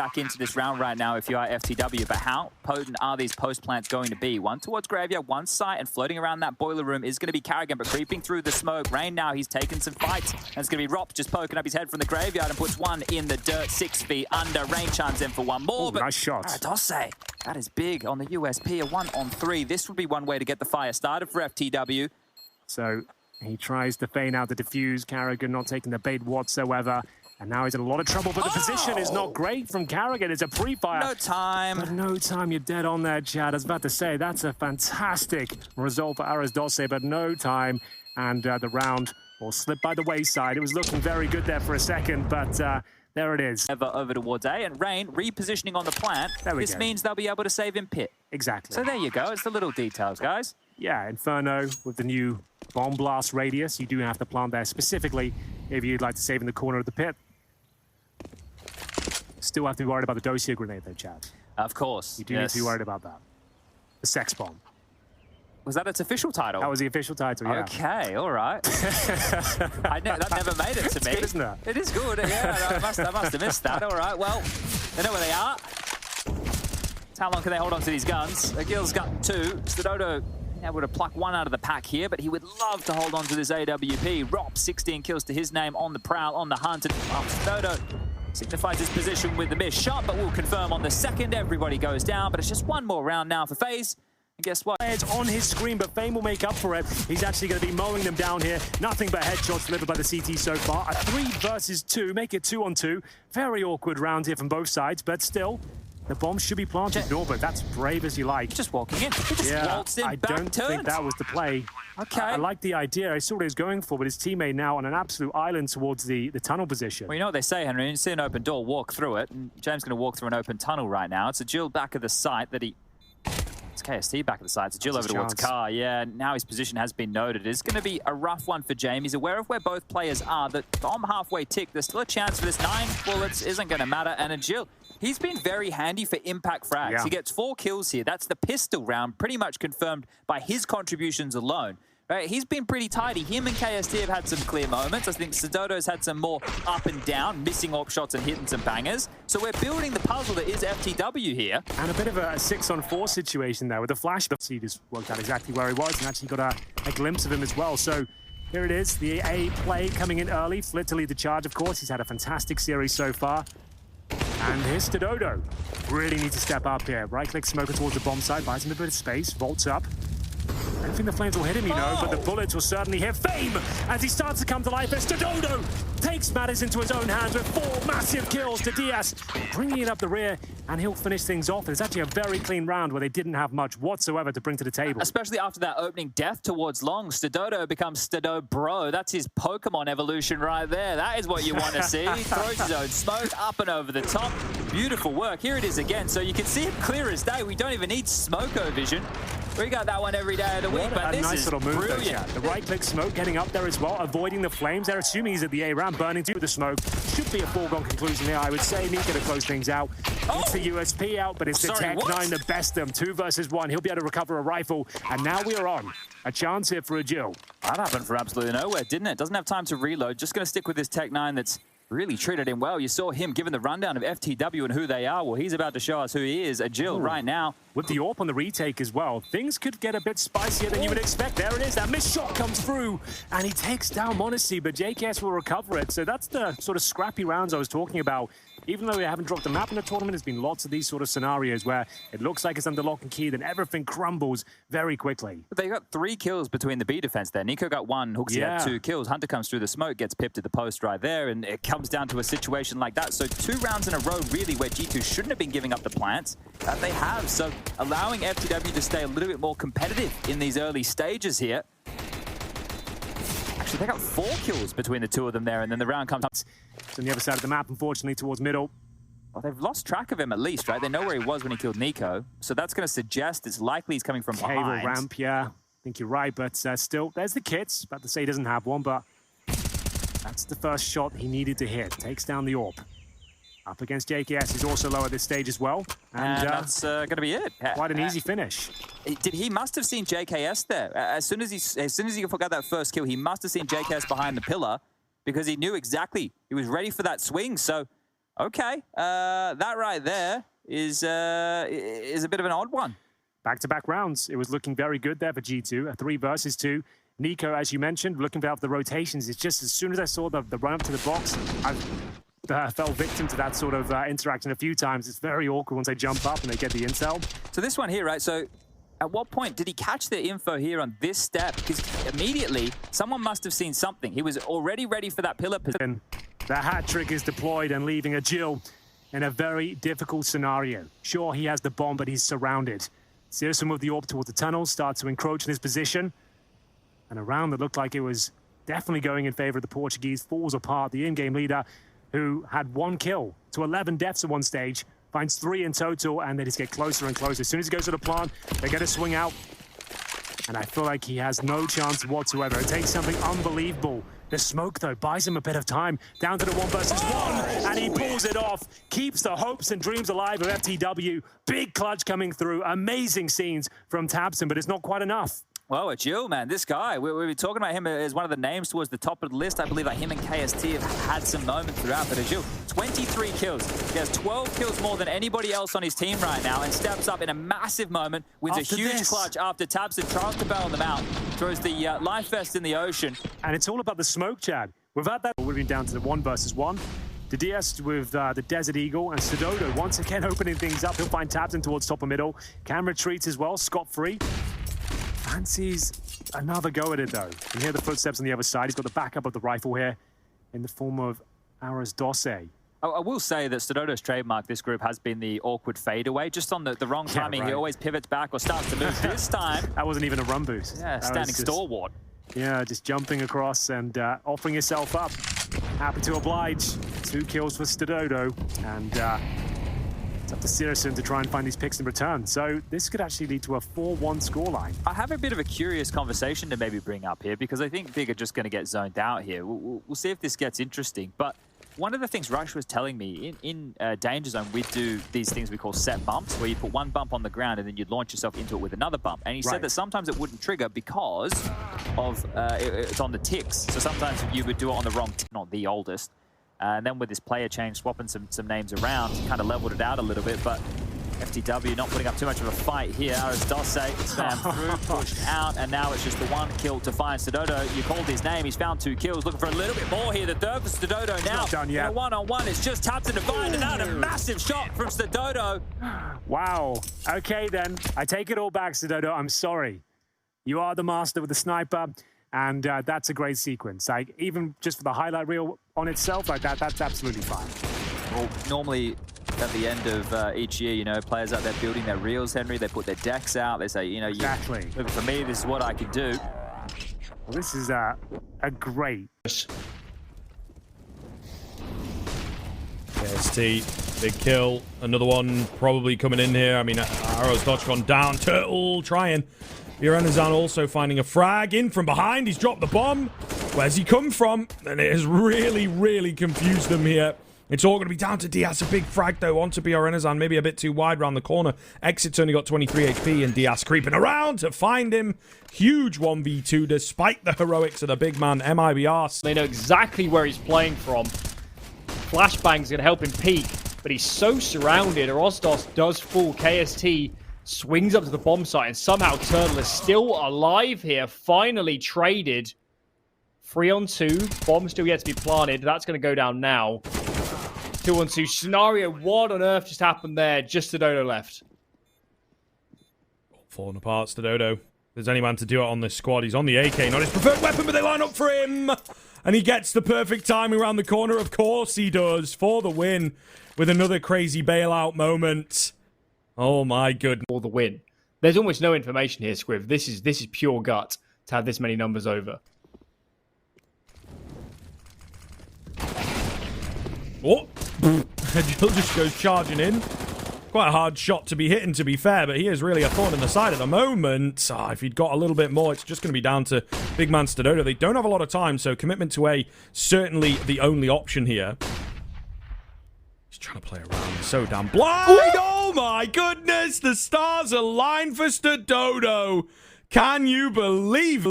back into this round right now if you are FTW, but how potent are these post plants going to be? One towards Graveyard, one site, and floating around that boiler room is going to be Karrigan, but creeping through the smoke. Rain now, he's taken some fights, and it's going to be Rop just poking up his head from the Graveyard and puts one in the dirt, 6 feet under. Rain chimes in for one more. Ooh, but nice shot. Aradose, that is big on the USP, a 1-on-3. This would be one way to get the fire started for FTW. So he tries to feign out the defuse. Karrigan not taking the bait whatsoever. And now he's in a lot of trouble, but the position is not great from Karrigan. It's a pre-fire. No time. But no time. You're dead on there, Chad. I was about to say, that's a fantastic result for Aradose, but no time. And the round will slip by the wayside. It was looking very good there for a second, but there it is. Over towards A, and Rain repositioning on the plant. This means they'll be able to save in pit. Exactly. So there you go. It's the little details, guys. Yeah, Inferno with the new bomb blast radius. You do have to plant there specifically if you'd like to save in the corner of the pit. Still have to be worried about the Dosia grenade though, Chad. Of course. You do need to be worried about that. The sex bomb. Was that its official title? That was the official title, yeah. Okay, all right. That never made it to me. It's good, isn't it? It is good, yeah. I must have missed that. All right, well, they know where they are. How long can they hold on to these guns? Gil's got 2. Stododo able to pluck 1 out of the pack here, but he would love to hold on to this AWP. Rop, 16 kills to his name, on the prowl, on the hunt. And Stododo signifies his position with the missed shot, but we'll confirm on the second. Everybody goes down, but it's just one more round now for FaZe. And guess what? It's on his screen, but Fame will make up for it. He's actually going to be mowing them down here. Nothing but headshots delivered by the CT so far. A 3 versus 2, make it 2-on-2. Very awkward round here from both sides, but still, the bomb should be planted. Norbert, that's brave as you like. Just walking in. He just waltzed in, I don't think that was the play. Okay. I like the idea. I saw what he was going for, but his teammate now on an absolute island towards the tunnel position. Well, you know what they say, Henry. You see an open door, walk through it. And James going to walk through an open tunnel right now. It's a Jill back of the site that he... It's KST back at the side. It's Jill over towards Car. Yeah, now his position has been noted. It's going to be a rough one for James. He's aware of where both players are. The bomb halfway tick. There's still a chance for this. 9 bullets isn't going to matter. And a Jill, he's been very handy for impact frags. Yeah. He gets 4 kills here. That's the pistol round, pretty much confirmed by his contributions alone. Right, he's been pretty tidy. Him and KST have had some clear moments. I think Stododo's had some more up and down, missing op shots and hitting some bangers. So we're building the puzzle that is FTW here. And a bit of a 6-on-4 situation there with the flash. He just worked out exactly where he was and actually got a glimpse of him as well. So here it is, the A play coming in early. Flit to lead the charge, of course. He's had a fantastic series so far. And here's Stododo. Really needs to step up here. Right-click smoker towards the bomb side, buys him a bit of space, vaults up. I don't think the flames will hit him, you know, but the bullets will certainly hit Fame as he starts to come to life. As Stododo takes matters into his own hands with 4 massive kills to Diaz, bringing it up the rear, and he'll finish things off. It's actually a very clean round where they didn't have much whatsoever to bring to the table. Especially after that opening death towards Long. Stododo becomes Stodo Bro. That's his Pokemon evolution right there. That is what you want to see. He throws his own smoke up and over the top. Beautiful work. Here it is again. So you can see it clear as day. We don't even need Smoko vision. We got that one every day of the week, but this nice is little move brilliant. Though, the right-click smoke getting up there as well, avoiding the flames. They're assuming he's at the A ramp, burning through the smoke. Should be a foregone conclusion here, I would say. Nika to close things out. It's the USP out, but it's the Tech-9 that best them. 2 versus 1. He'll be able to recover a rifle, and now we are on. A chance here for a Jill. That happened from absolutely nowhere, didn't it? Doesn't have time to reload. Just going to stick with this Tech-9 that's really treated him well. You saw him giving the rundown of FTW and who they are. Well, he's about to show us who he is. A Jill right now. With the AWP on the retake as well, things could get a bit spicier than you would expect. There it is. That missed shot comes through, and he takes down Monacy, but JKS will recover it. So that's the sort of scrappy rounds I was talking about. Even though we haven't dropped the map in the tournament, there's been lots of these sort of scenarios where it looks like it's under lock and key, then everything crumbles very quickly. But they got 3 kills between the B defense there. Nico got 1, Hooksy had 2 kills. Hunter comes through the smoke, gets pipped at the post right there, and it comes down to a situation like that. So 2 rounds in a row, really, where G2 shouldn't have been giving up the plants that they have. So allowing FTW to stay a little bit more competitive in these early stages here. Actually, they got 4 kills between the 2 of them there, and then the round comes up. It's on the other side of the map, unfortunately, towards middle. Well, they've lost track of him at least, right? They know where he was when he killed Nico. So that's going to suggest it's likely he's coming from behind. Cable ramp, yeah. I think you're right, but still, there's the kits. About to say he doesn't have one, but that's the first shot he needed to hit. Takes down the AWP. Up against JKS, he's also low at this stage as well. And that's going to be it. Quite an easy finish. He must have seen JKS there. As soon as he got that first kill, he must have seen JKS behind the pillar because he knew exactly. He was ready for that swing. So Okay, that right there is a bit of an odd one. Back-to-back rounds. It was looking very good there for G2. A 3 versus 2. Nico, as you mentioned, looking for the rotations. It's just as soon as I saw the run-up to the box, I fell victim to that sort of interaction a few times. It's very awkward once they jump up and they get the intel. So this one here, right? So at what point did he catch the info here on this step? Because immediately, someone must have seen something. He was already ready for that pillar position. The hat trick is deployed and leaving a Jill in a very difficult scenario. Sure, he has the bomb, but he's surrounded. Seriously moved the orb towards the tunnel, starts to encroach in his position. And a round that looked like it was definitely going in favor of the Portuguese falls apart. The in-game leader, who had 1 kill to 11 deaths at one stage, finds 3 in total, and they just get closer and closer. As soon as he goes to the plant, they get a swing out. And I feel like he has no chance whatsoever. It takes something unbelievable. The smoke, though, buys him a bit of time. Down to the 1 versus 1, and he pulls it off. Keeps the hopes and dreams alive of FTW. Big clutch coming through. Amazing scenes from Tabson, but it's not quite enough. Well, Jill, man, this guy, we've been talking about him as one of the names towards the top of the list. I believe that him and KST have had some moments throughout, but Jill, 23 kills. He has 12 kills more than anybody else on his team right now and steps up in a massive moment, wins a huge clutch after Tabson tries to bail them out, throws the life vest in the ocean. And it's all about the smoke, Chad. Without that, we've been down to the 1 versus 1. The DS with the Desert Eagle and Sidodo once again opening things up. He'll find Tabson towards top of middle. Cam retreats as well, scot-free. Fancies another go at it, though. You can hear the footsteps on the other side. He's got the backup of the rifle here in the form of Aras Dosse. I will say that Sidodo's trademark, this group, has been the awkward fadeaway. Just on the wrong timing, He always pivots back or starts to move. This time... That wasn't even a run boost. Yeah, standing stalwart. Yeah, just jumping across and offering yourself up. Happy to oblige. 2 kills for Sidodo. And it's up to Sirison to try and find these picks in return. So this could actually lead to a 4-1 scoreline. I have a bit of a curious conversation to maybe bring up here, because I think Big are just going to get zoned out here. We'll see if this gets interesting. But one of the things Rush was telling me, in Danger Zone, we do these things we call set bumps, where you put 1 bump on the ground and then you'd launch yourself into it with another bump. And he said that sometimes it wouldn't trigger because of it's on the ticks. So sometimes you would do it on the wrong tick, not the oldest. And then with this player change, swapping some names around, kind of leveled it out a little bit. But FTW not putting up too much of a fight here. Aras Dosse spam through, pushed out, and now it's just the 1 kill to find Sidodo. You called his name, he's found 2 kills, looking for a little bit more here. The third for Sidodo now. Not done yet. In a 1-on-1, it's just Tabson to find another massive shot from Sidodo. Wow. Okay, then. I take it all back, Sidodo. I'm sorry. You are the master with the sniper. And that's a great sequence. Like, even just for the highlight reel on itself, like that's absolutely fine. Well, normally at the end of each year, you know, players out there building their reels, Henry, they put their decks out. They say, you know, exactly. Look, for me, this is what I can do. Well, this is a great. KST, big kill. Another one probably coming in here. I mean, Aras Dosse gone down. Turtle trying. Yorenazan also finding a frag in from behind. He's dropped the bomb. Where's he come from? And it has really, really confused them here. It's all going to be down to Diaz. A big frag, though, onto Yorenazan. Maybe a bit too wide around the corner. Exit's only got 23 HP, and Diaz creeping around to find him. Huge 1v2, despite the heroics of the big man, MIBR. They know exactly where he's playing from. Flashbang's going to help him peek, but he's so surrounded. Aras Dosse does fall. KST swings up to the bomb site, and somehow Turtle is still alive here. Finally traded. 3-on-2. Bomb still yet to be planted. That's going to go down now. 2-on-2 scenario. What on earth just happened there? Just Sidodo left. Falling apart, Sidodo. If there's any man to do it on this squad, he's on the AK. Not his preferred weapon, but they line up for him. And he gets the perfect timing around the corner. Of course he does. For the win. With another crazy bailout moment. Oh my goodness. For the win. There's almost no information here, Squiv. This is pure gut to have this many numbers over. Oh, Jill just goes charging in. Quite a hard shot to be hitting, to be fair, but he is really a thorn in the side at the moment. If he'd got a little bit more, it's just going to be down to big man Sidodo. They don't have a lot of time, so commitment to A, certainly the only option here. He's trying to play around. He's so damn blind. Oh my goodness, the stars align for Sidodo. Can you believe it?